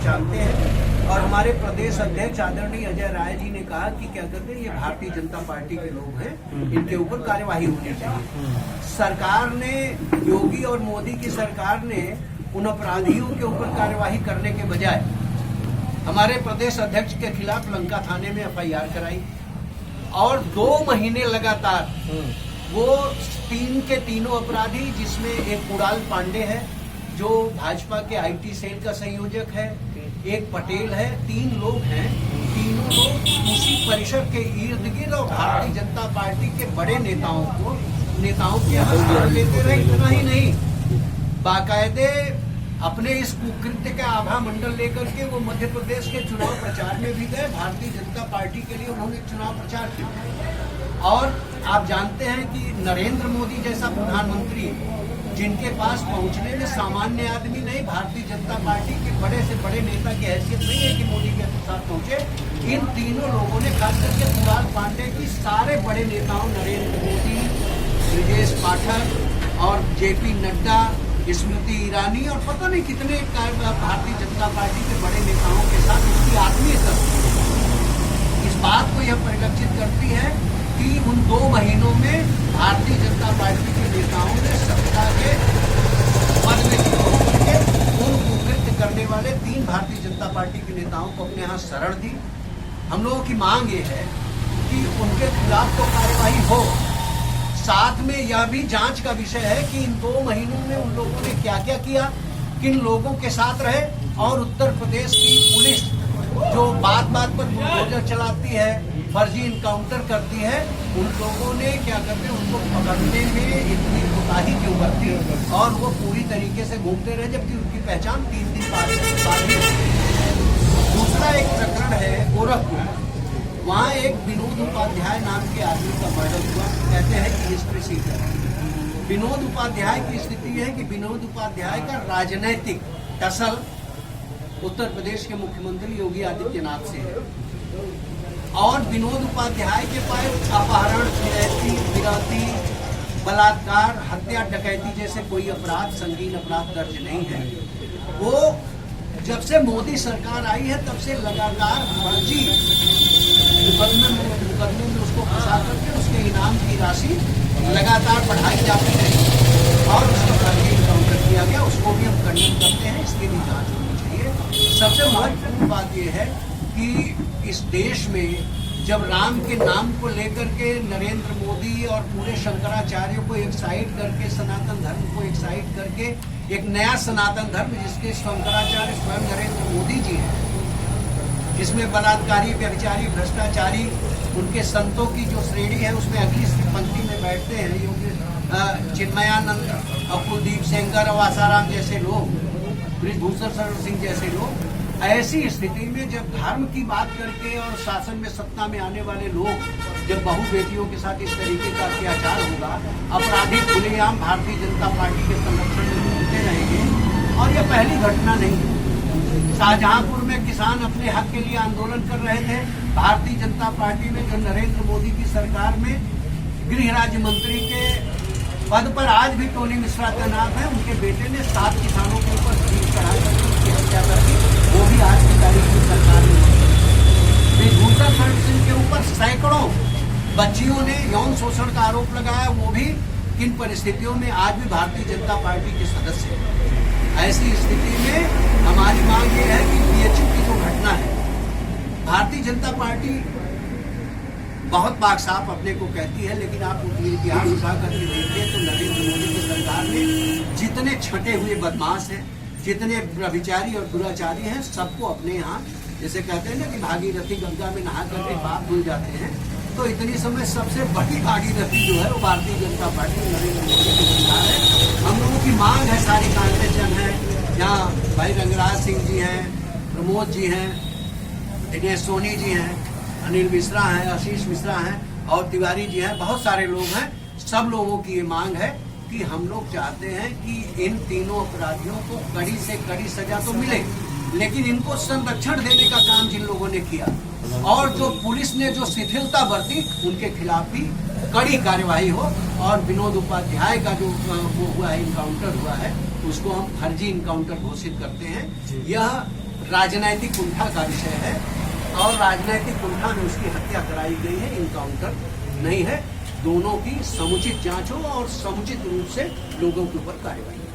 जानते हैं। और हमारे प्रदेश अध्यक्ष आदरणीय अजय राय जी ने कहा कि क्या कहते हैं, ये भारतीय जनता पार्टी के लोग हैं, इनके ऊपर कार्यवाही होनी चाहिए। सरकार ने, योगी और मोदी की सरकार ने उन अपराधियों के ऊपर कार्यवाही करने के बजाय हमारे प्रदेश अध्यक्ष के खिलाफ लंका थाने में FIR कराई और 2 महीने लगातार वो तीनों अपराधी, जिसमें एक कुणाल पांडे है जो भाजपा के IT सेल का संयोजक है, एक पटेल है, 3 लोग हैं। तीनों लोग उसी परिसर के इर्द गिर्द और भारतीय जनता पार्टी के बड़े नेताओं के हथियार लेते रहे। इतना ही नहीं, बाकायदे अपने इस कुकृत्य का आभा मंडल लेकर के वो मध्य प्रदेश के चुनाव प्रचार में भी गए। भारतीय जनता पार्टी के लिए उन्होंने चुनाव प्रचार किया। और आप जानते हैं कि नरेंद्र मोदी जैसा प्रधानमंत्री, जिनके पास पहुंचने में सामान्य आदमी नहीं, भारतीय जनता पार्टी के बड़े से बड़े नेता की हैसियत नहीं है कि मोदी के साथ पहुंचे। इन तीनों लोगों ने, खास करके कुणाल पांडे की, सारे बड़े नेताओं नरेंद्र मोदी, ब्रजेश पाठक और JP नड्डा, स्मृति ईरानी और पता नहीं कितने भारतीय जनता पार्टी के बड़े नेताओं के साथ उसकी आत्मीयता इस बात को यह परिलक्षित करती है कि उन 2 महीनों में भारतीय जनता पार्टी के नेताओं ने सत्ता के पद में पहुंच के उन कुकृत्य करने वाले 3 भारतीय जनता पार्टी के नेताओं को अपने यहाँ शरण दी। हम लोगों की मांग ये है कि उनके खिलाफ तो कार्यवाही हो, साथ में यह भी जांच का विषय है कि इन 2 महीनों में उन लोगों ने क्या क्या किया, किन लोगों के साथ रहे। और उत्तर प्रदेश की पुलिस जो बात बात पर बुलडोजर चलाती है, फर्जी इनकाउंटर करती है, उन लोगों ने क्या करते हैं, उनको पकड़ने में इतनी कोताही क्यों बरती और वो पूरी तरीके से घूमते रहे, जबकि उनकी पहचान 3 दिन बाद ही। दूसरा एक प्रकरण है गोरखपुर, वहाँ एक विनोद उपाध्याय नाम के आदमी का मर्डर हुआ। कहते हैं कि हिस्ट्री सीटर विनोद उपाध्याय की स्थिति है कि विनोद उपाध्याय का राजनैतिक टसल उत्तर प्रदेश के मुख्यमंत्री योगी आदित्यनाथ से है और विनोद उपाध्याय के पास अपहरण, फिरौती, बलात्कार, हत्या, डकैती जैसे कोई अपराध, संगीन अपराध दर्ज नहीं है। वो जब से मोदी सरकार आई है तब से लगातार फर्जी मुकदमे में उसको फंसा करके उसके इनाम की राशि लगातार बढ़ाई जाती है और उसका फर्जी इनकाउंटर किया गया। उसको भी हम कंडेम करते हैं, इसकी भी जांच होनी चाहिए। सबसे महत्वपूर्ण बात यह है कि इस देश में जब राम के नाम को लेकर के नरेंद्र मोदी और पूरे शंकराचार्यों को एक साइड करके, सनातन धर्म को एक साइड करके, एक नया सनातन धर्म जिसके शंकराचार्य स्वयं नरेंद्र मोदी जी हैं, जिसमें बलात्कारी, व्यभिचारी, भ्रष्टाचारी, उनके संतों की जो श्रेणी है उसमें अगली पंक्ति में बैठते हैं योगी चिन्मयानंद और कुलदीप सेंगर और आसाराम जैसे लोग, ब्रिजभूषण शरण सिंह जैसे लोग। ऐसी स्थिति में जब धर्म की बात करके और शासन में सत्ता में आने वाले लोग जब बहु बेटियों के साथ इस तरीके का अत्याचार होगा, अपराधी खुलेआम भारतीय जनता पार्टी के संरक्षण में घूमते रहेंगे। और यह पहली घटना नहीं है। शाहजहांपुर में किसान अपने हक के लिए आंदोलन कर रहे थे, भारतीय जनता पार्टी में जो नरेंद्र मोदी की सरकार में गृह राज्य मंत्री के पद पर आज भी टोनी मिश्रा तैनात है, उनके बेटे ने 7 किसानों के ऊपर तीर चढ़ाई करके उनकी हत्या कर दी। वो भी आज की तारीख में सरकार में ब्रिजभूषण शरण सिंह के ऊपर सैकड़ों बच्चियों ने यौन शोषण का आरोप लगाया, वो भी किन परिस्थितियों में आज भी भारतीय जनता पार्टी के सदस्य हैं। ऐसी स्थिति में हमारी मांग ये है कि PHU की जो घटना है, भारतीय जनता पार्टी बहुत बागसाफ अपने को कहती है, लेकिन आप इतिहास उठा करके देखिए तो नरेंद्र मोदी की सरकार में जितने छटे हुए बदमाश हैं, जितने व्यभिचारी और दुराचारी हैं, सबको अपने यहाँ, जैसे कहते हैं ना कि भागीरथी गंगा में नहा करके पाप धुल जाते हैं, तो इतनी समय सबसे बड़ी भागीरथी जो है वो भारतीय जनता पार्टी नरेंद्र मोदी की सरकार है। हम लोगों की मांग है, सारी कांग्रेस जन है, यहाँ भाई रंगराज सिंह जी हैं, प्रमोद जी हैं, दिनेश सोनी जी हैं, अनिल मिश्रा हैं, आशीष मिश्रा हैं और तिवारी जी हैं, बहुत सारे लोग हैं। सब लोगों की ये मांग है कि हम लोग चाहते हैं कि इन तीनों अपराधियों को कड़ी से कड़ी सजा तो मिले, लेकिन इनको संरक्षण देने का काम जिन लोगों ने किया और जो पुलिस ने जो शिथिलता बरती, उनके खिलाफ भी कड़ी कार्यवाही हो। और विनोद उपाध्याय का जो वो हुआ है, इनकाउंटर हुआ है, उसको हम फर्जी इनकाउंटर घोषित करते हैं। यह राजनैतिक कुंठा का विषय है और राजनैतिक कुंठा में उसकी हत्या कराई गई है, इनकाउंटर नहीं है। दोनों की समुचित जांच हो और समुचित रूप से लोगों के ऊपर कार्रवाई हो।